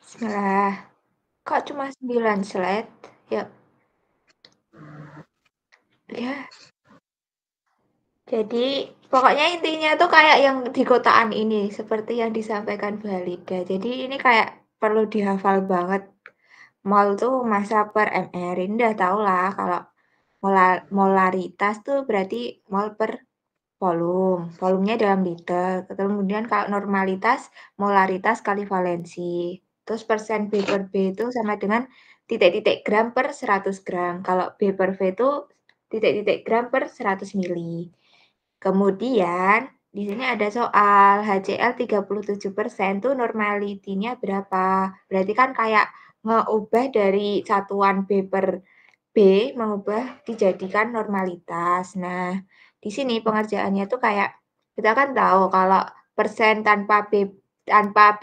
Bismillah. Kok cuma 9 slide? Yuk. Ya. Jadi, pokoknya intinya tuh kayak yang di kotaan ini, seperti yang disampaikan Bu Halida. Jadi ini kayak perlu dihafal banget. Mol tuh massa per mR. Ini udah tau lah kalau molaritas tuh berarti mol per volume. Volumenya dalam liter. Kemudian kalau normalitas, molaritas kali valensi. Terus persen B per B itu sama dengan titik-titik gram per 100 gram. Kalau B per V itu titik-titik gram per 100 mili. Kemudian di sini ada soal HCl 37% tuh normality-nya berapa? Berarti kan kayak ngeubah dari satuan B per B mengubah dijadikan normalitas. Nah, di sini pengerjaannya tuh kayak kita kan tahu kalau persen tanpa B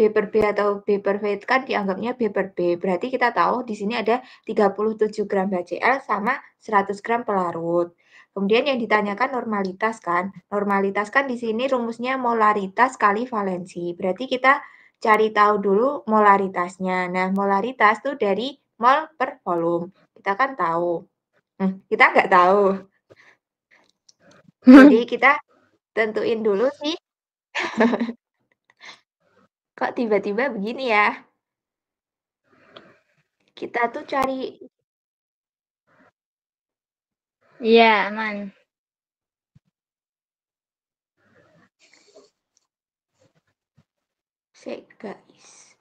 per B atau B per V itu kan dianggapnya B per B. Berarti kita tahu di sini ada 37 gram HCl sama 100 gram pelarut. Kemudian yang ditanyakan normalitas kan. Normalitas kan di sini rumusnya molaritas kali valensi. Berarti kita cari tahu dulu molaritasnya. Nah, molaritas tuh dari mol per volume. Kita kan tahu. Kita nggak tahu. Jadi kita tentuin dulu sih. Kok tiba-tiba begini ya? Kita tuh cari. Iya, aman. Sek, guys.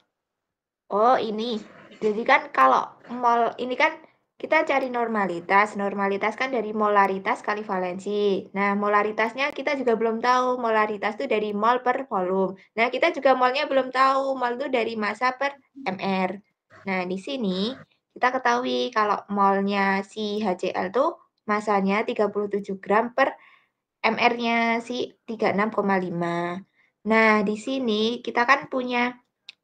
Oh, ini. Jadi kan kalau mol ini kan kita cari normalitas. Normalitas kan dari molaritas kali valensi. Nah, molaritasnya kita juga belum tahu. Molaritas itu dari mol per volume. Nah, kita juga molnya belum tahu. Mol itu dari massa per mR. Nah, di sini kita ketahui kalau molnya si HCl tuh massanya 37 gram per mR-nya si 36,5. Nah, di sini kita kan punya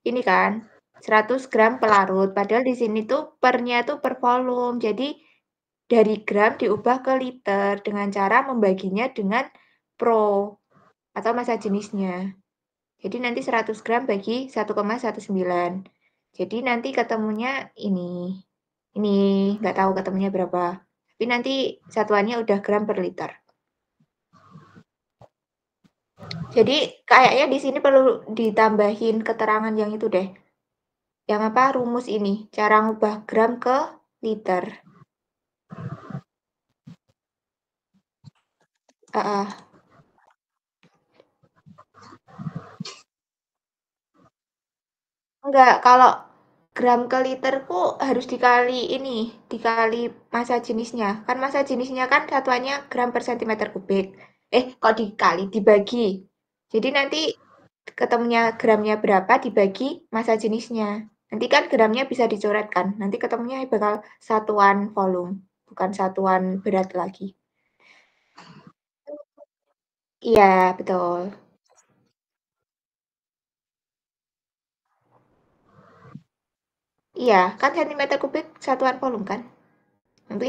ini kan 100 gram pelarut. Padahal di sini tuh pernya tuh per volume. Jadi dari gram diubah ke liter dengan cara membaginya dengan pro atau massa jenisnya. Jadi nanti 100 gram bagi 1,19. Jadi nanti ketemunya ini. Ini nggak tahu ketemunya berapa. Tapi nanti satuannya udah gram per liter. Jadi kayaknya di sini perlu ditambahin keterangan yang itu deh. Yang apa? Rumus ini. Cara ngubah gram ke liter. Enggak, kalau gram ke literku harus dikali ini, dikali massa jenisnya. Kan massa jenisnya kan satuannya gram per centimeter kubik. Kok dikali, dibagi. Jadi nanti ketemunya gramnya berapa dibagi massa jenisnya. Nanti kan gramnya bisa dicoretkan. Nanti ketemunya bakal satuan volume, bukan satuan berat lagi. Iya, betul. Iya, kan centimeter kubik satuan volume kan? Nanti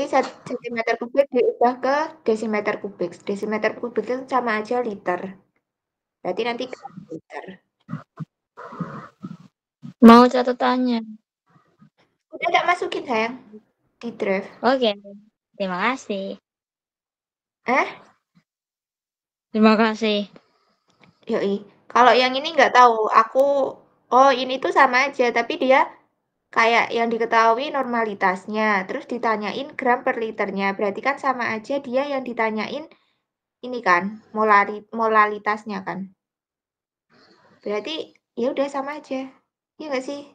centimeter kubik diubah ke desimeter kubik. Desimeter kubik itu sama aja liter. Berarti nanti gram liter. Mau catatannya? Udah tak masukin sayang di drive. Oke, terima kasih. Eh, Terima kasih. yoi. Kalau yang ini nggak tahu. Oh ini tuh sama aja, tapi dia kayak yang diketahui normalitasnya. Terus ditanyain gram per liternya. Berarti kan sama aja dia yang ditanyain ini kan, molalitasnya kan. Berarti ya udah sama aja. Iya nggak sih?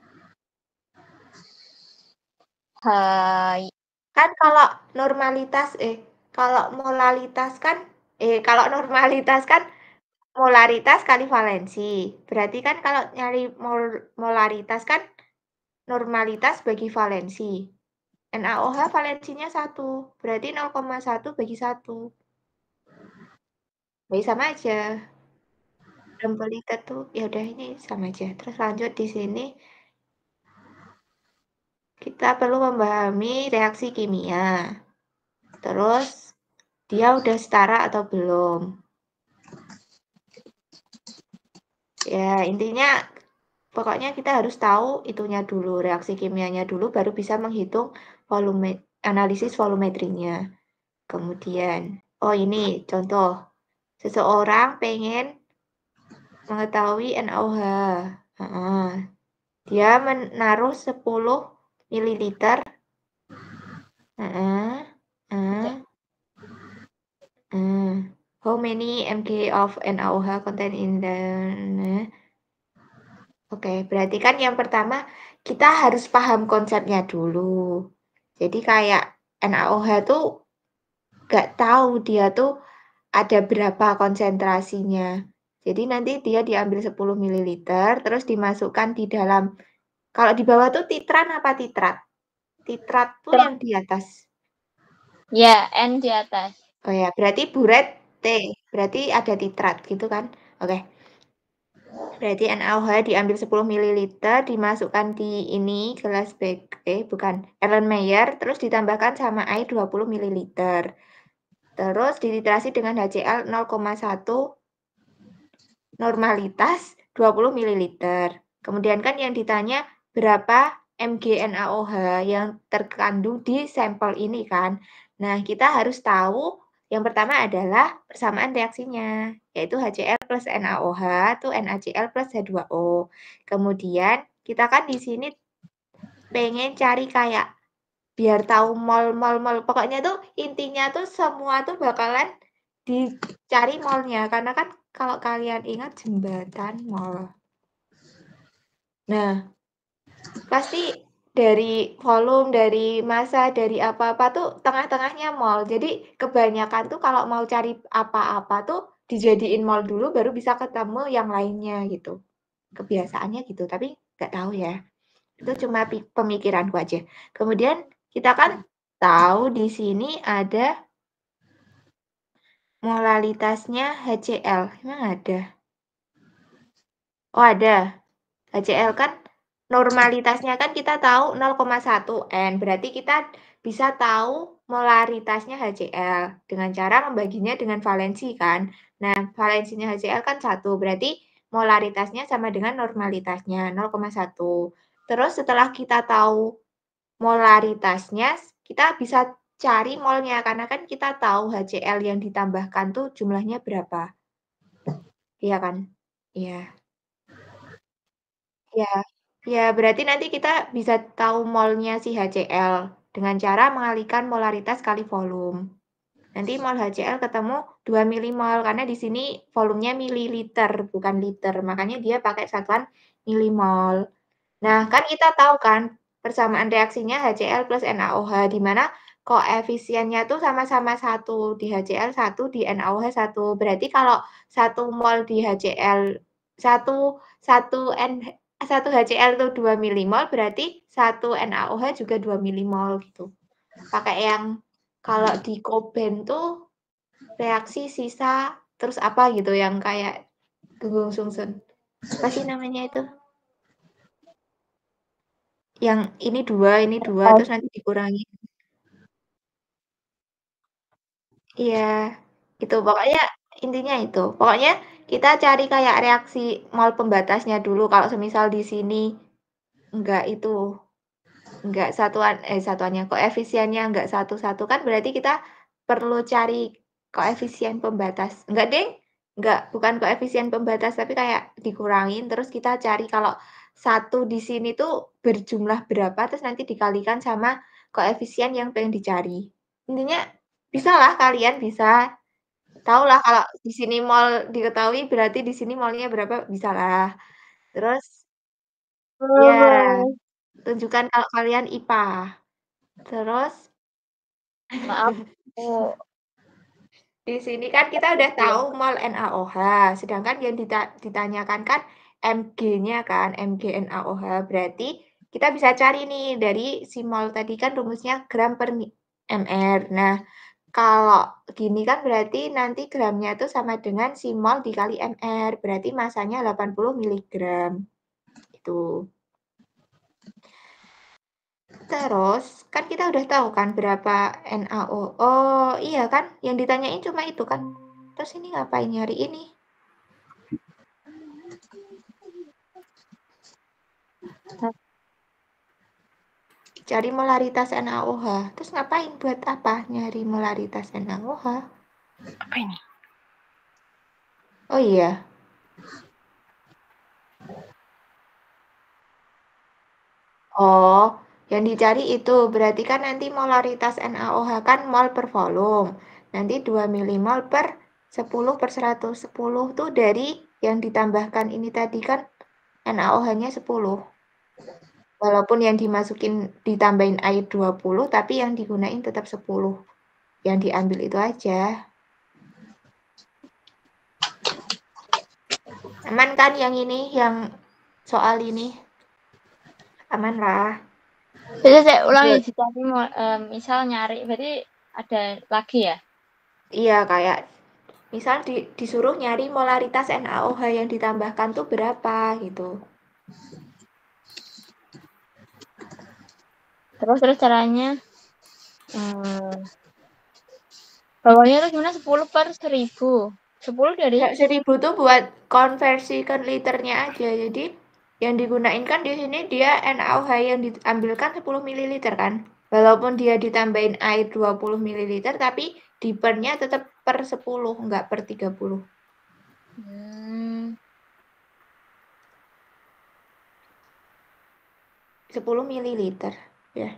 Hai. Kan kalau kalau molalitas kan kalau normalitas kan molaritas kali valensi. Berarti kan kalau nyari molaritas kan normalitas bagi valensi. NaOH valensinya 1, berarti 0,1 bagi 1. Jadi sama aja. Gram per liter tuh ya udah ini sama aja. Terus lanjut di sini kita perlu memahami reaksi kimia. Terus dia udah setara atau belum? Ya, intinya pokoknya kita harus tahu itunya dulu, reaksi kimianya dulu, baru bisa menghitung analisis volumetrinya. Kemudian, oh ini contoh, seseorang pengen mengetahui NaOH. Dia menaruh 10 mililiter. How many mg of NaOH contain in the... Oke, berarti kan yang pertama kita harus paham konsepnya dulu. Jadi kayak NaOH tuh nggak tahu dia tuh ada berapa konsentrasinya. Jadi nanti dia diambil 10 ml, terus dimasukkan di dalam, kalau di bawah tuh titran apa titrat? Titrat tuh yang di atas. Ya, N di atas. Oh ya, berarti buret T, berarti ada titrat gitu kan? Oke. Berarti NaOH diambil 10 ml, dimasukkan di ini gelas bukan, Erlenmeyer, terus ditambahkan sama air 20 ml. Terus dititrasi dengan HCl 0,1 normalitas 20 ml. Kemudian kan yang ditanya berapa mg NaOH yang terkandung di sampel ini kan. Nah, kita harus tahu yang pertama adalah persamaan reaksinya, yaitu HCl plus NaOH itu NaCl plus H2O. Kemudian kita kan di sini pengen cari kayak biar tahu mol. Pokoknya tuh intinya tuh semua tuh bakalan dicari molnya. Karena kan kalau kalian ingat jembatan mol. Nah, pasti dari volume, dari massa, dari apa-apa tuh tengah-tengahnya mol. Jadi kebanyakan tuh kalau mau cari apa-apa tuh dijadiin mol dulu baru bisa ketemu yang lainnya gitu. Kebiasaannya gitu, tapi nggak tahu ya. Itu cuma pemikiranku aja. Kemudian kita kan tahu di sini ada molalitasnya HCl. Emang ada? Oh ada. HCl kan normalitasnya kan kita tahu 0,1 N. Berarti kita bisa tahu molaritasnya HCl dengan cara membaginya dengan valensi kan. Nah, valensinya HCl kan 1. Berarti molaritasnya sama dengan normalitasnya 0,1. Terus setelah kita tahu molaritasnya, kita bisa cari molnya karena kan kita tahu HCl yang ditambahkan tuh jumlahnya berapa. Iya kan? Iya. Ya, ya berarti nanti kita bisa tahu molnya si HCl dengan cara mengalihkan molaritas kali volume. Nanti mol HCl ketemu 2 milimol karena di sini volumenya mililiter bukan liter, makanya dia pakai satuan milimol. Nah, kan kita tahu kan persamaan reaksinya HCl plus NaOH di mana koefisiennya tuh sama-sama 1 di HCl 1 di NaOH 1. Berarti kalau 1 mol di HCl 1 1 N 1 HCl itu 2 milimol berarti 1 NaOH juga 2 milimol gitu. Pakai yang kalau di Coben tuh reaksi sisa terus apa gitu yang kayak gunggung sungsun. Apa sih namanya itu? Yang ini 2 terus nanti dikurangi. Iya, itu pokoknya intinya itu. Pokoknya kita cari kayak reaksi mol pembatasnya dulu. Kalau semisal di sini enggak itu, enggak satuannya, koefisiennya enggak satu-satu kan berarti kita perlu cari koefisien pembatas. Enggak deng, enggak, bukan koefisien pembatas, tapi kayak dikurangin terus kita cari kalau 1 di sini tuh berjumlah berapa, terus nanti dikalikan sama koefisien yang pengen dicari. Intinya bisalah kalian bisa. Tahulah kalau di sini mol diketahui berarti di sini molnya berapa, bisalah. Terus ya, tunjukkan kalau kalian IPA. Terus Maaf, aku di sini kan kita udah tahu belum. mol NaOH, sedangkan yang ditanyakan kan Mg-nya kan, Mg NaOH. Berarti kita bisa cari nih dari si mol tadi kan rumusnya gram per mR. Nah, kalau gini kan berarti nanti gramnya itu sama dengan si mol dikali mR, berarti masanya 80 miligram. Gitu. Terus, kan kita udah tahu kan berapa NaO. Oh, iya kan? Yang ditanyain cuma itu kan? Terus ini ngapain nyari ini? cari molaritas NaOH. Terus ngapain? Buat apa nyari molaritas NaOH? Apa ini? Oh iya. Oh, yang dicari itu berarti kan nanti molaritas NaOH kan mol per volume. Nanti 2 milimol per 10/110 tuh dari yang ditambahkan ini tadi kan NaOH-nya 10. Walaupun yang dimasukin ditambahin air 20, tapi yang digunain tetap 10. Yang diambil itu aja. Aman kan yang ini, yang soal ini? Aman lah. Jadi saya ulangi dicari misal nyari berarti ada lagi ya? Iya, kayak misal disuruh nyari molaritas NaOH yang ditambahkan tuh berapa gitu. Terus caranya bawahnya tuh gimana 10/1000. 10 dari 1000 tuh buat konversi ke liternya aja. Jadi yang digunain kan di sini dia NaOH yang diambilkan 10 ml kan. Walaupun dia ditambahin air 20 ml, tapi dipernya tetap per 10, enggak per 30. 10 ml ya.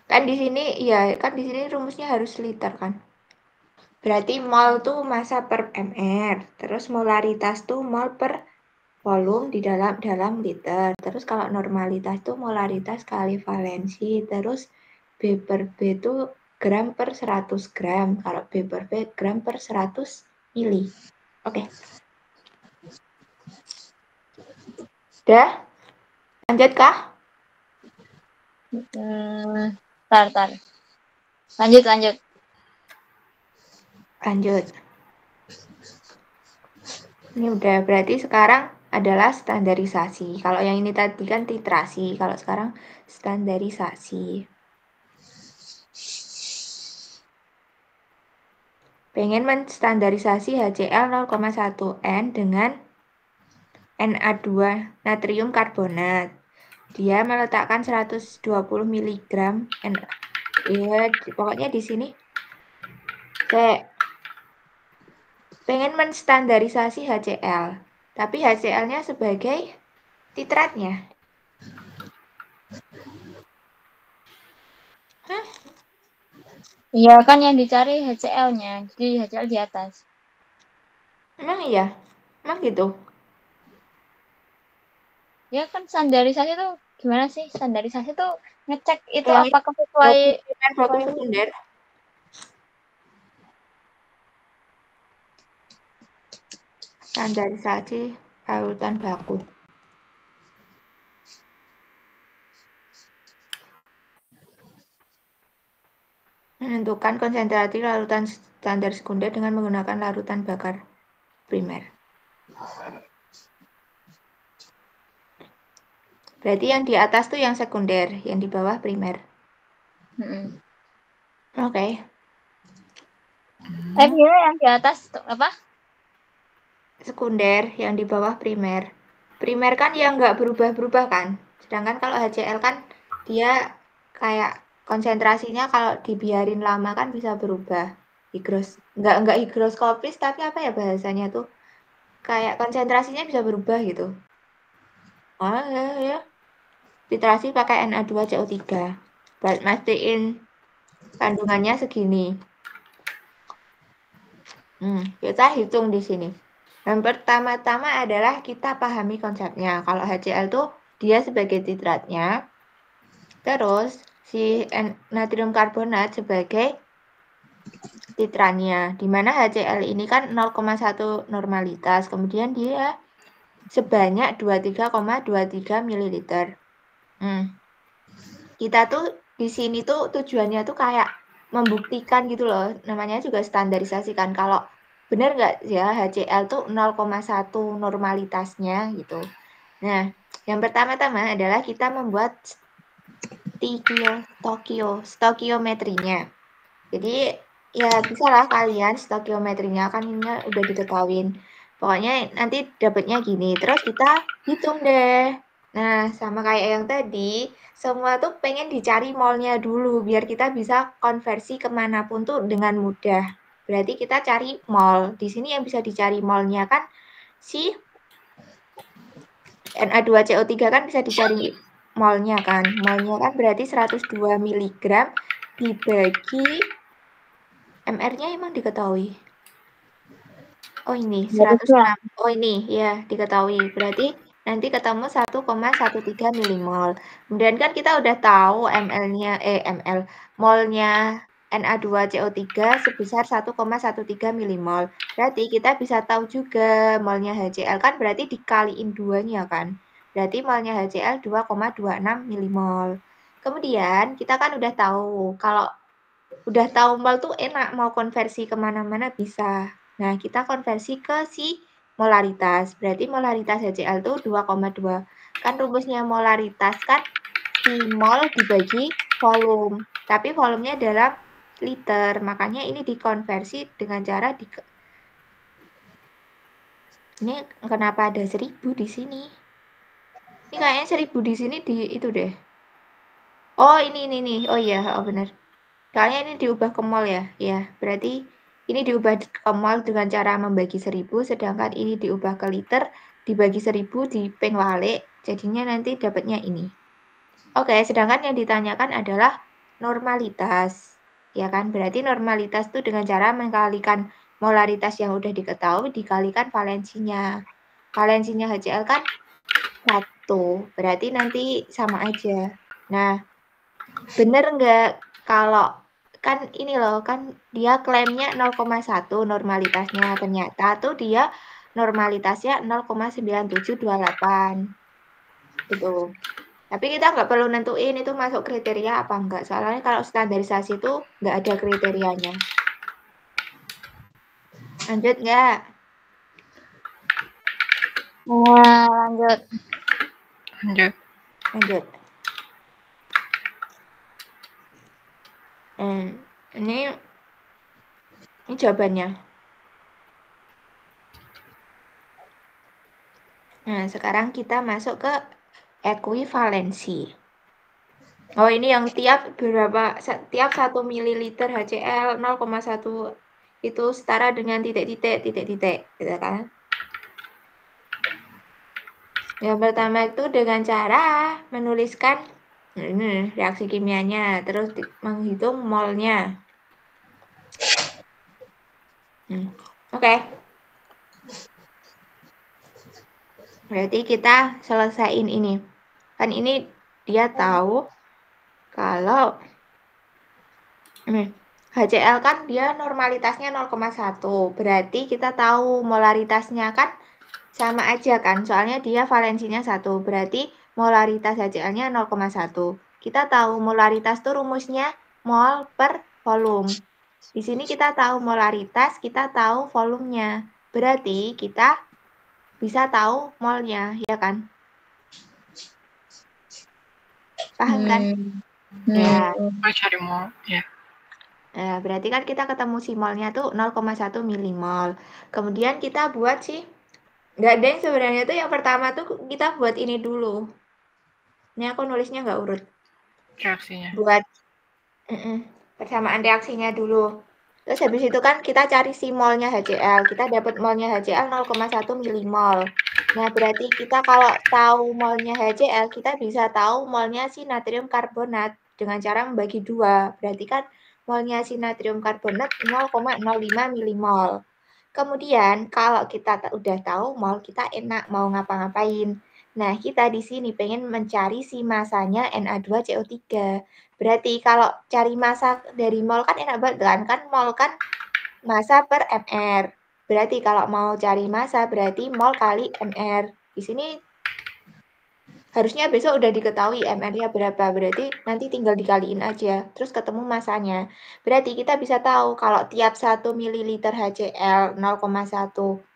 Kan di sini ya, kan di sini rumusnya harus liter kan. Berarti mol tuh massa per mr, terus molaritas tuh mol per volume di dalam liter. Terus kalau normalitas tuh molaritas kali valensi, terus B per B tuh gram per 100 gram. Kalau B per B gram per 100 mili. Oke. Udah? Lanjut kah? Tar. Lanjut. Lanjut. Ini udah, berarti sekarang adalah standarisasi. Kalau yang ini tadi kan titrasi, kalau sekarang standarisasi. Pengen menstandarisasi HCl 0,1 N dengan Na2 natrium karbonat. Dia meletakkan 120 mg ya, pokoknya di sini saya pengen menstandarisasi HCl, tapi HCl-nya sebagai titratnya. Iya kan yang dicari HCl-nya, jadi HCl di atas. Emang iya? Emang gitu? Ya kan standarisasi tuh gimana sih? Standarisasi tuh ngecek itu Yang apakah sesuai baku sekunder. Standarisasi larutan baku. Menentukan konsentrasi larutan standar sekunder dengan menggunakan larutan bakar primer. Berarti yang di atas tuh yang sekunder, yang di bawah primer. Oke. Yang di atas apa? Sekunder, yang di bawah primer. Primer kan yang nggak berubah-berubah kan. Sedangkan kalau HCl kan dia kayak konsentrasinya kalau dibiarin lama kan bisa berubah. Nggak higroskopis, tapi apa ya bahasanya tuh? Kayak konsentrasinya bisa berubah gitu. Oh ya. Titrasi pakai Na2CO3. Buat mastiin kandungannya segini. Kita hitung di sini. Yang pertama-tama adalah kita pahami konsepnya. Kalau HCl tuh dia sebagai titratnya. Terus si natrium karbonat sebagai titrannya. Dimana HCl ini kan 0,1 normalitas. Kemudian dia sebanyak 23,23 ml. Kita tuh di sini tuh tujuannya tuh kayak membuktikan gitu loh. Namanya juga standarisasi kan. Kalau benar nggak ya HCl tuh 0,1 normalitasnya gitu. Nah, yang pertama-tama adalah kita membuat stokiometrinya. Jadi ya bisa lah kalian stokiometrinya kan ini udah diketahuin. Pokoknya nanti dapatnya gini. Terus kita hitung deh. Nah, sama kayak yang tadi, semua tuh pengen dicari mall-nya dulu, biar kita bisa konversi kemanapun tuh dengan mudah. Berarti kita cari mall. Di sini yang bisa dicari mall-nya kan si Na2CO3 kan bisa dicari mol-nya kan. Mol-nya kan berarti 102 mg dibagi MR-nya emang diketahui. Oh ini 106. Oh ini ya diketahui. Berarti nanti ketemu 1,13 milimol. Kemudian kan kita udah tahu mol-nya Na2CO3 sebesar 1,13 milimol. Berarti kita bisa tahu juga mol-nya HCl kan berarti dikaliin 2-nya kan. Berarti mol-nya HCl 2,26 milimol. Kemudian kita kan udah tahu kalau udah tahu mol tuh enak mau konversi kemana-mana bisa. Nah, kita konversi ke si molaritas. Berarti molaritas HCl itu 2,2. Kan rumusnya molaritas kan si mol dibagi volume. Tapi volumenya dalam liter. Makanya ini dikonversi dengan cara ini kenapa ada 1000 di sini? Ini kayaknya 1000 di sini di itu deh. Oh, ini nih. Oh iya, oh benar. Soalnya ini diubah ke mol ya. Ya, berarti ini diubah ke mol dengan cara membagi 1000, sedangkan ini diubah ke liter, dibagi 1000, dipeng walik, jadinya nanti dapatnya ini. Oke, sedangkan yang ditanyakan adalah normalitas. Ya kan, berarti normalitas itu dengan cara mengkalikan molaritas yang udah diketahui dikalikan valensinya. Valensinya HCl kan 1, berarti nanti sama aja. Nah, bener nggak kalau kan ini loh kan dia klaimnya 0,1 normalitasnya, ternyata tuh dia normalitasnya 0,9728 gitu. Tapi kita nggak perlu nentuin itu masuk kriteria apa enggak, soalnya kalau standarisasi itu nggak ada kriterianya. Lanjut nggak? Lanjut. Lanjut. Ini jawabannya. Nah, sekarang kita masuk ke ekuivalensi. Oh, ini yang tiap 1 mililiter HCl 0,1 itu setara dengan titik-titik, gitu kan? Yang pertama itu dengan cara menuliskan ini reaksi kimianya, terus menghitung molnya. Oke. Berarti kita selesaiin ini. Kan ini dia tahu kalau HCl kan dia normalitasnya 0,1. Berarti kita tahu molaritasnya kan sama aja kan, soalnya dia valensinya 1. Berarti molaritas HCl-nya 0,1. Kita tahu molaritas itu rumusnya mol per volume. Di sini kita tahu molaritas, kita tahu volumenya. Berarti kita bisa tahu molnya, ya kan? Paham kan? Ya. Cari mol, ya. Nah, berarti kan kita ketemu si molnya tuh 0,1 milimol. Kemudian kita buat sih, nggak ada yang sebenarnya tuh yang pertama tuh kita buat ini dulu. Ini aku nulisnya nggak urut. Reaksinya. Buat persamaan reaksinya dulu. Terus habis itu kan kita cari si molnya HCl. Kita dapat molnya HCl 0,1 milimol. Nah, berarti kita kalau tahu molnya HCl, kita bisa tahu molnya si natrium karbonat dengan cara membagi 2. Berarti kan molnya si natrium karbonat 0,05 milimol. Kemudian kalau kita udah tahu mol, kita enak mau ngapa-ngapain. Nah, kita di sini pengen mencari si masanya Na2CO3. Berarti kalau cari massa dari mol kan enak banget kan? Kan mol kan massa per mr. Berarti kalau mau cari massa berarti mol kali mr. Di sini harusnya besok udah diketahui mr-nya berapa. Berarti nanti tinggal dikaliin aja. Terus ketemu massanya. Berarti kita bisa tahu kalau tiap 1 ml HCl 0,1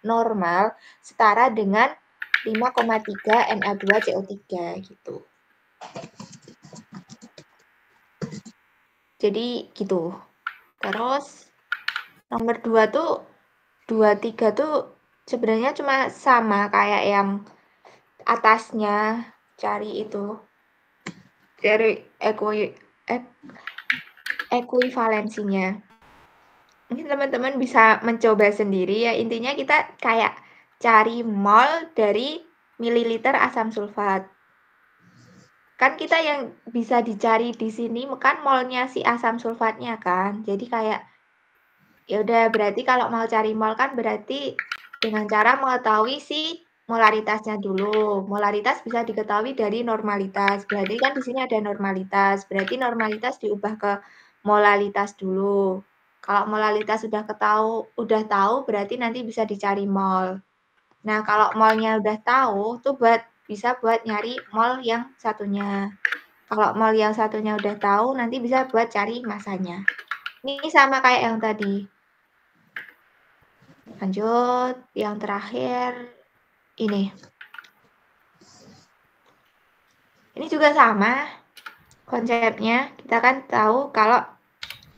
normal setara dengan 5,3 Na2CO3 gitu. Jadi gitu. Terus nomor 2 tuh 23 tuh sebenarnya cuma sama kayak yang atasnya. cari itu. Dari ekuivalensinya. Mungkin teman-teman bisa mencoba sendiri ya. Intinya kita kayak cari mol dari mililiter asam sulfat. Kan kita yang bisa dicari di sini kan molnya si asam sulfatnya kan. Jadi kayak ya udah berarti kalau mau cari mol kan berarti dengan cara mengetahui si molaritasnya dulu. Molaritas bisa diketahui dari normalitas. Berarti kan di sini ada normalitas. Berarti normalitas diubah ke molalitas dulu. Kalau molalitas udah tahu berarti nanti bisa dicari mol. Nah, kalau molnya udah tahu tuh bisa buat nyari mol yang satunya. Kalau mol yang satunya udah tahu nanti bisa buat cari masanya. Ini sama kayak yang tadi. Lanjut, yang terakhir ini. Ini juga sama konsepnya. Kita kan tahu kalau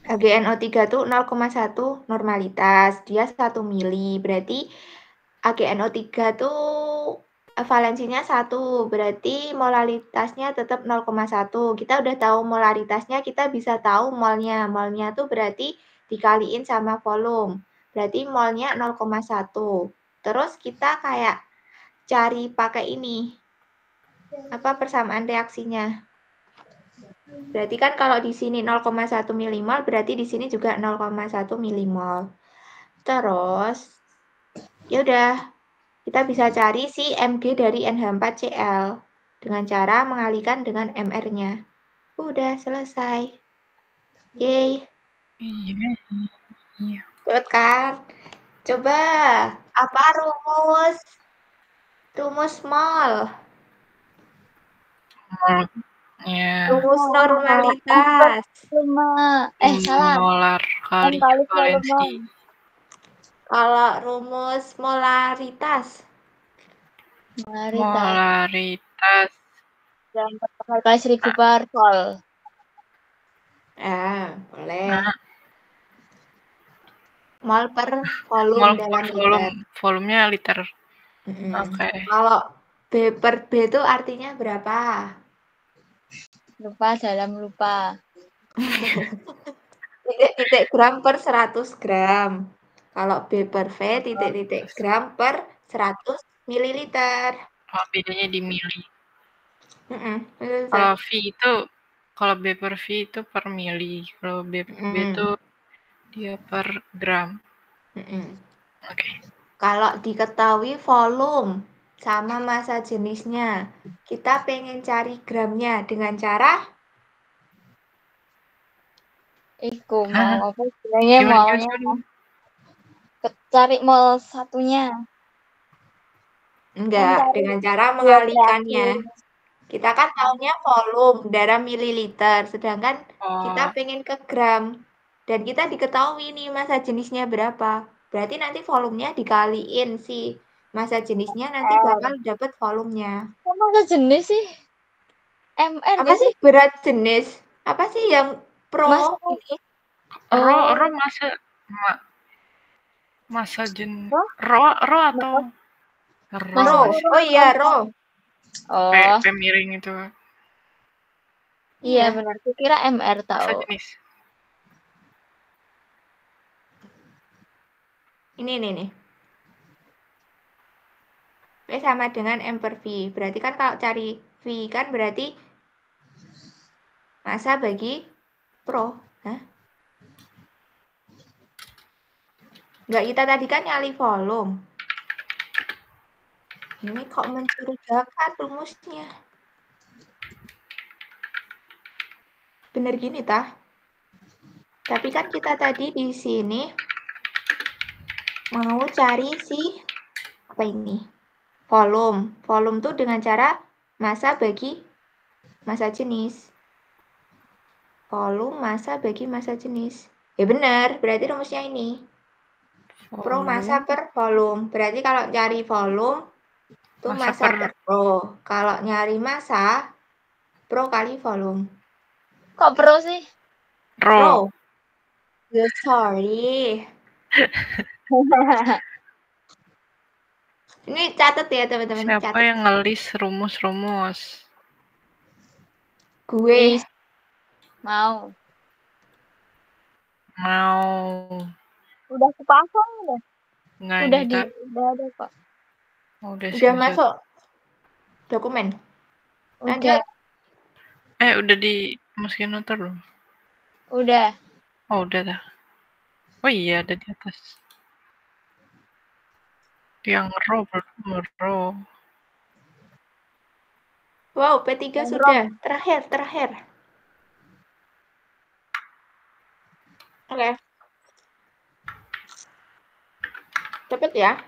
AgNO3 tuh 0,1 normalitas, dia 1 mili. Berarti AgNO3 tuh valensinya 1, berarti molaritasnya tetap 0,1. Kita udah tahu molaritasnya, kita bisa tahu molnya. Molnya tuh berarti dikaliin sama volume. Berarti molnya 0,1. Terus kita kayak cari pakai ini. Apa persamaan reaksinya? Berarti kan kalau di sini 0,1 milimol, berarti di sini juga 0,1 milimol. Terus, ya udah, kita bisa cari si Mg dari NH4Cl dengan cara mengalihkan dengan MR-nya. Udah selesai. Yeay. Iya. Cepet kan? Coba, apa rumus mol? Ya. Rumus normalitas. Salah. Molar kali kali valensi. volume. Kalau rumus molaritas. Molaritas. Yang pertama kali 1000 per mol. Boleh. Nah, Mol per volume mol dalam per volume. liter. Volumenya liter. Oke. Kalau B per B itu artinya berapa? Lupa dalam lupa. Titik-titik gram per 100 gram. Kalau B per V titik-titik gram per 100 mililiter. Oh, bedanya di mili. Mililiter. Kalau V itu, kalau B per V itu per mili. Kalau B itu dia per gram. Oke. Kalau diketahui volume sama massa jenisnya, kita pengen cari gramnya dengan cara Iku mau apa istilahnya molnya. Cari mol satunya. Enggak, dengan cara mengalihkannya. Kita kan tahunya volume dalam mililiter, sedangkan kita pengen ke gram. Dan kita diketahui nih massa jenisnya berapa. Berarti nanti volumenya dikaliin si massa jenisnya, nanti bakal dapat volumenya. Kok massa jenis sih? MR Apa sih berat jenis? Apa sih yang pro ini? Ro massa jenis. Ro atau Ro. Oh iya, ro. P miring itu. Iya benar. Kira MR tahu. Massa jenis. Ini nih. V sama dengan M per V. Berarti kan kalau cari V kan berarti massa bagi pro. Enggak, kita tadi kan nyali volume. Ini kok mencurigakan rumusnya. Bener gini tah? Tapi kan kita tadi di sini mau cari si apa ini? Volume. Volume tuh dengan cara massa bagi massa jenis. Volume massa bagi massa jenis. Ya benar, berarti rumusnya ini. Pro massa per volume. Berarti kalau cari volume tuh massa per pro. Kalau nyari massa pro kali volume. Kok pro sih? Pro. Sorry. Ini catat ya teman-teman. Siapa yang ngelis rumus-rumus? Gue. Mau. Udah kepasang udah. Nggak, Udah udah ada kok. Udah masuk dokumen. Udah. Udah dimasukin noter belum? Udah. Oh, udah dah. Oh iya, ada di atas. Yang row. Wow, P3 sudah. Terakhir. Oke. Cepet ya.